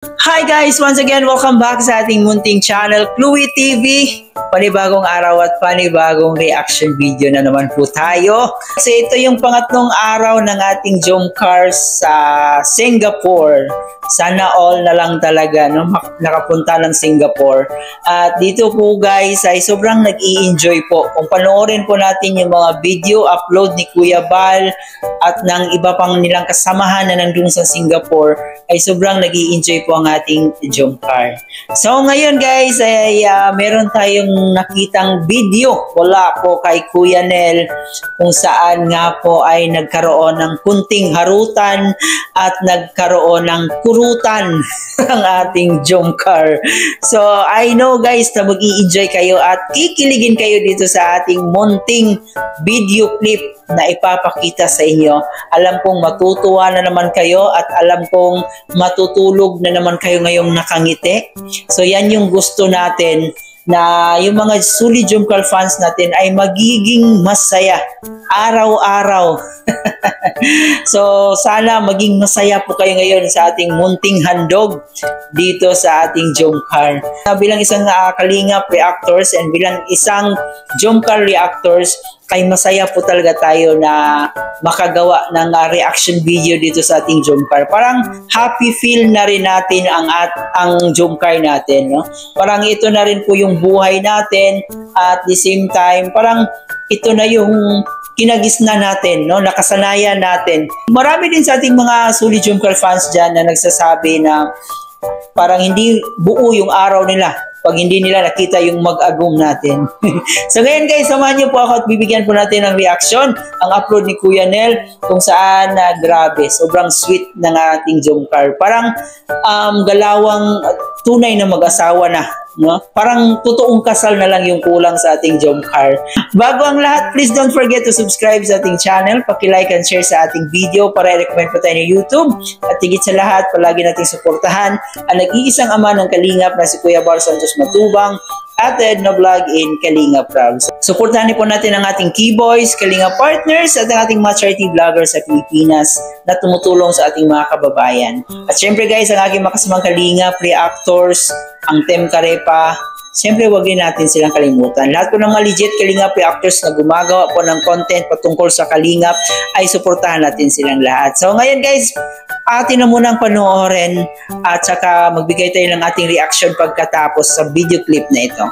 Hi guys! Once again, welcome back sa ating munting channel, Chloe TV. Panibagong araw at panibagong reaction video na naman po tayo. Kasi ito yung pangatlong araw ng ating Jomcar sa Singapore. Sana all na lang talaga no, nakapunta ng Singapore. At dito po guys ay sobrang nag-i-enjoy po. Kung panoorin po natin yung mga video upload ni Kuya Bal at ng iba pang nilang kasamahan na nandun sa Singapore, ay sobrang nag-i-enjoy po ang ating Jomcar. So ngayon guys ay meron tayong nakitang video wala po kay Kuya Nel kung saan nga po ay nagkaroon ng kunting harutan at nagkaroon ng kurutan ang ating Jomcar. So I know guys na mag-i-enjoy kayo at kikiligin kayo dito sa ating munting video clip na ipapakita sa inyo. Alam kong matutuwa na naman kayo at alam kong matutulog na naman kayo ngayong nakangiti. So yan yung gusto natin, na yung mga Solid Jomcar fans natin ay magiging masaya araw-araw. So sana maging masaya po kayo ngayon sa ating munting handog dito sa ating Jomcar. Bilang isang kalingap reactors and bilang isang Jomcar reactors, ay masaya po talaga tayo na makagawa ng reaction video dito sa ating Jomcar. Parang happy feel na rin natin ang Jomcar natin, no? Parang ito na rin po yung buhay natin at the same time parang ito na yung kinagisna natin, no? Nakasanayan natin. Marami din sa ating mga Solid Jomcar fans dyan na nagsasabi na parang hindi buo yung araw nila pag hindi nila nakita yung mag-agum natin. So ngayon guys, samahan niyo po ako at bibigyan po natin ng reaction ang upload ni Kuya Nel kung saan grabe, sobrang sweet ng ating Jomcar. Parang galawang tunay na mag-asawa na, no? Parang totoong kasal na lang yung kulang sa ating Jomcar. Bago ang lahat, please don't forget to subscribe sa ating channel, paki-like and share sa ating video para i-recommend po tayo ng YouTube. At higit sa lahat, palagi nating suportahan ang nag-iisang ama ng kalingap na si Kuya Bal Santos Matubang at Edna Vlog in Kalingap Prab. Suportahan po natin ang ating Keyboys, Kalingap Partners at ang ating mga charity vloggers sa Pilipinas na tumutulong sa ating mga kababayan. At syempre guys, ang aking makasamang Kalingap reactors, ang Team Karepa, siyempre huwag din natin silang kalimutan. Lahat po ng mga legit Kalingap reactors na gumagawa po ng content patungkol sa Kalingap ay suportahan natin silang lahat. So ngayon guys, atin na munang panoorin at saka magbigay tayo ng ating reaction pagkatapos sa video clip na ito.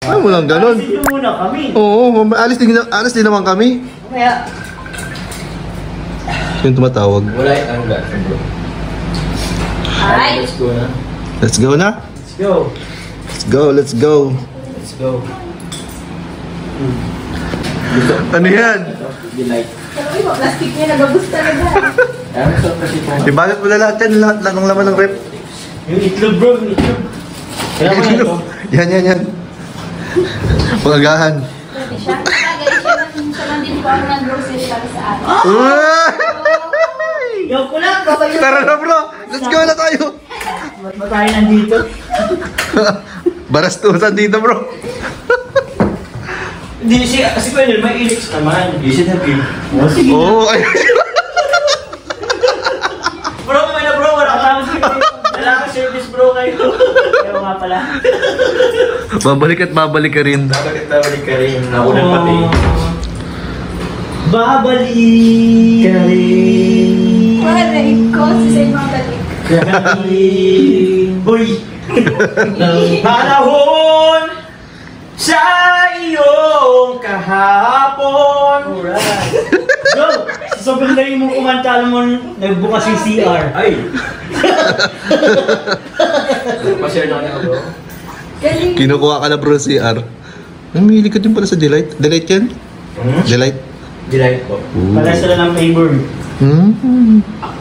Ano mo lang ganun? Alis muna kami. Oo, alis din naman kami. Kaya... Yung tumatawag. Wala yung gas, bro. Alright. Let's go na. Let's go na? Let's go. Let's go, let's go. Let's go. Ano yan? Delight. Sabi mo, plastic niya, nagabus talaga. Ano sa kasi Ibalat mo na lahat yan, lahat ng laman ng rep. Yung itlog bro, yung itlog. Kaya mo na ito. Yan. Pagagahan. Pwede siya. Siya lang din po ako ng grocery para sa akin. Yung ko lang, babayo. Tara na bro, let's go na tayo. Ba't ba tayo nandito? Barastusan dito bro. Hindi siya, kasi pwede, may ilix naman. You should have been. Oh, sige na. Oo, ay. Bro, may na bro, wala ka service bro kayo. Kaya nga pala. Babalik at babalik ka rin. Bakit nabalik ka rin? Nakunan pati. Babalik ka rin. Maray ko, sa mga balik. Uy! Panahon sa iyong kahapon. Alright. Go! Sobrang dali mo kumanta, alam mo, nagbukas yung CR. Ay! Pa-share na ka bro. Galing. Kinukuha ka na bro CR. Namili ka din pala sa Delight. Delight yan? Delight. Delight po. Pala sila ng flavor.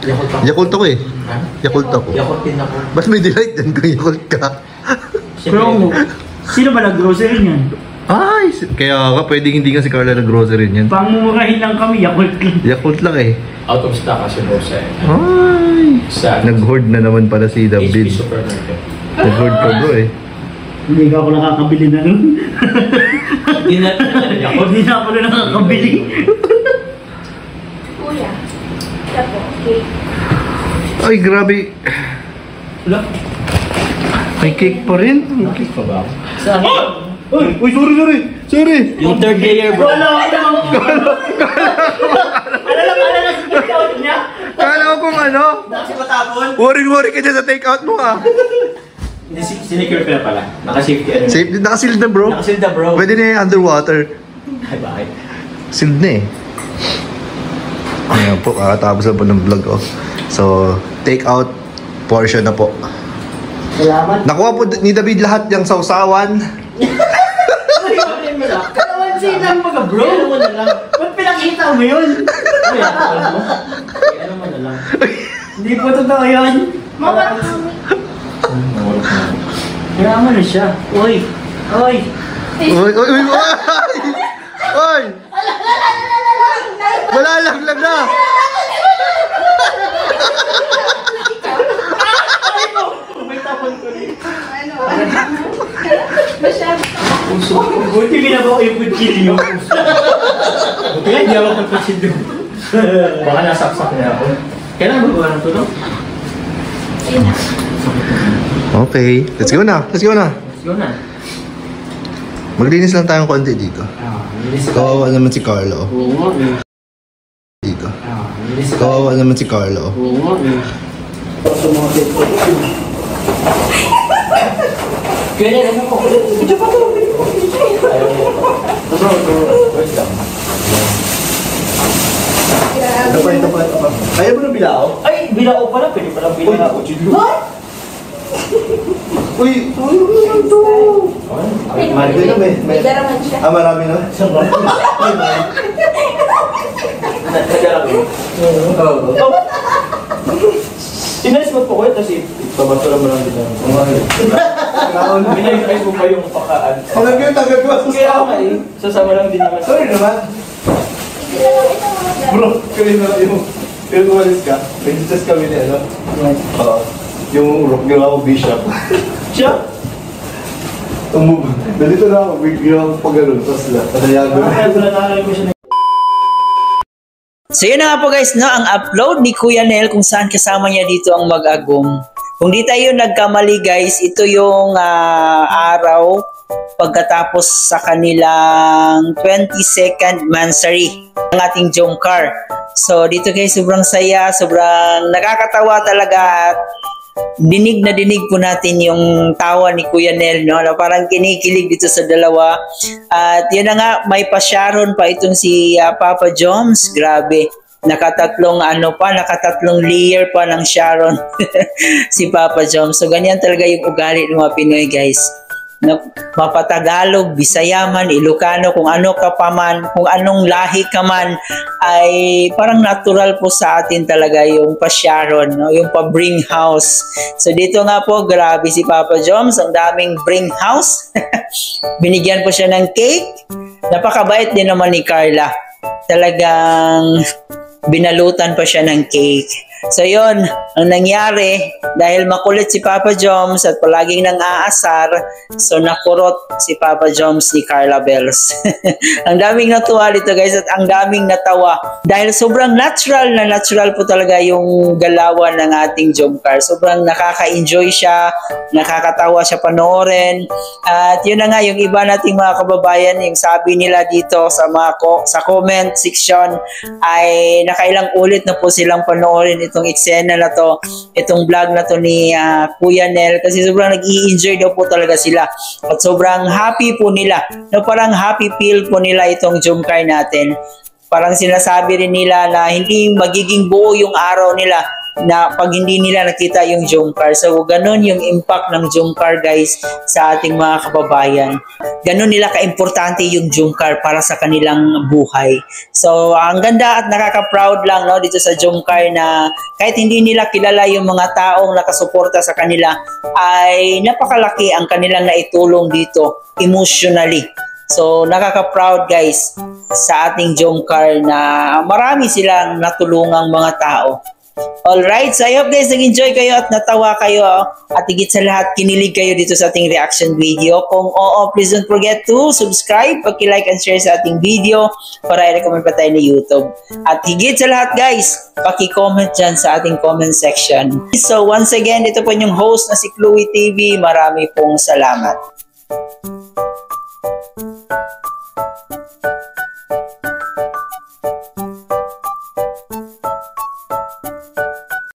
Yakult ako. Yakult ako eh. Ha? Yakult ako. Yakult din ako. Ba't may Delight yan kung Yakult ka? Bro, sino ba nag-grocery niyan? Ay, kaya ka pwedeng hindi nga si Carla nag-grocery niyan. Pangmumurahin lang kami, Yakult lang. Yakult lang eh. Out of stock kasi bro sa Ay, sa nag-hoard na naman para si HP David. Supermarket. Nag-hoard ka bro eh. Hindi ka ako nakakabili na nun. Hindi na Yakult. Hindi na ako na nakakabili. Kuya. Ito po, okay. Ay, grabe. Wala. May cake pa rin. Nakik pa ba? Saan? Uy, sorry. Yung third layer, bro. Alala sa take-out niya. Kala ko kung ano. Kasi matapon. Worry ka dyan sa take-out mo ah. Hindi, sinicure ko na pala. Naka-safety ano. Safe, nakasealed na bro. Nakasilda, bro. Pwede na yung underwater. Ay, bakit? Sealed na eh. Ayan po, kakatapos na po ng vlog oh. So, take-out portion na po. Salamat. Nakuha po ni David lahat yung sausawan. Kalawansin lang mga bro. Ano mo na lang. Ba't pinakita mo yun? Ay, ano mo na lang. Hindi po totoo yun. Mawala kami. Kailangan na siya. Uy. Oy! Wala lang na! Masyado. Buti binabawa ko yung kutsilyo. Buti nga, hindi ako ng kutsilyo. Baka nasaksak na ako. Kailangan ba ng tulong? Ayun na. Okay, let's go na. Let's go na. Maglinis lang tayong konti dito. Kawawa naman si Carlo. Oo nga eh. Dito. Kawawa naman si Carlo. Oo nga eh. Kaya ano ko? Ito pa to. Ito pa. Kaya mo na bilao? Ay, bilao pala. Pwede pala bilao. Uy! May daraman siya. Marami na. Inalis mo po ko, tapos ipabatura mo lang dito. Inalis mo pa yung pakaan. Tagad ko. Kaya ako eh, sasama lang din naman. Sorry naman. Ito mga daraman. Bro, kayo na yung umalis ka. May discuss kami ni ano. Oo. Yung ginawa ko bishop. Siya? Dito na ako, ginawa ko pag gano'n. Tapos panayago na. Kaya wala na ko siya na. So yun na nga po guys, no, ang upload ni Kuya Nel kung saan kasama niya dito ang mag-agong. Kung di tayo nagkamali guys, ito yung araw pagkatapos sa kanilang 22nd mansary ng ating Jomcar. So dito guys, sobrang saya, sobrang nakakatawa talaga at dinig na dinig po natin yung tawa ni Kuya Nel, no? Na parang kinikilig dito sa dalawa. At yun na nga, may pasyaron pa itong si Papa Joms. Grabe. Nakatatlong layer pa ng Sharon si Papa Joms. So ganyan talaga yung ugali ng mga Pinoy guys. Mapatagalog, Bisaya man, Ilocano, kung ano ka pa man, kung anong lahi ka man, ay parang natural po sa atin talaga yung pa-Sharon, no? Yung pa-bring house. So dito nga po, grabe si Papa Joms, ang daming bring house. Binigyan po siya ng cake. Napakabait din naman ni Carla. Talagang binalutan pa siya ng cake. So yun, ang nangyari, dahil makulit si Papa Joms at palaging nang-aasar, so nakurot si Papa Joms ni Carla Bells. Ang daming natuwa dito guys at ang daming natawa. Dahil sobrang natural po talaga yung galawan ng ating Jomcar. Sobrang nakaka-enjoy siya, nakakatawa siya panoorin. At yun na nga, yung iba nating mga kababayan, yung sabi nila dito sa sa comment section, ay nakailang ulit na po silang panoorin itong eksena na to, itong vlog na to ni Kuya Nel, kasi sobrang nag-i-enjoy daw po talaga sila at sobrang happy po nila, no, parang happy feel po nila itong Jomcar natin. Parang sinasabi rin nila na hindi magiging buo yung araw nila na pag hindi nila nakita yung Jomcar. So ganun yung impact ng Jomcar guys sa ating mga kababayan. Ganun nila ka-importante yung Jomcar para sa kanilang buhay. So ang ganda at nakaka-proud lang, no, dito sa Jomcar na kahit hindi nila kilala yung mga taong nakasuporta sa kanila, ay napakalaki ang kanilang naitulong dito emotionally. So nakaka-proud guys sa ating Jomcar na marami silang natulungang mga tao. Alright, so I hope guys nag-enjoy kayo at natawa kayo at higit sa lahat kinilig kayo dito sa ating reaction video. Kung oo, please don't forget to subscribe, paki-like and share sa ating video para i-recommend pa tayo ni YouTube. At higit sa lahat guys, paki-comment dyan sa ating comment section. So once again, ito po yung host na si Chloe TV. Marami pong salamat.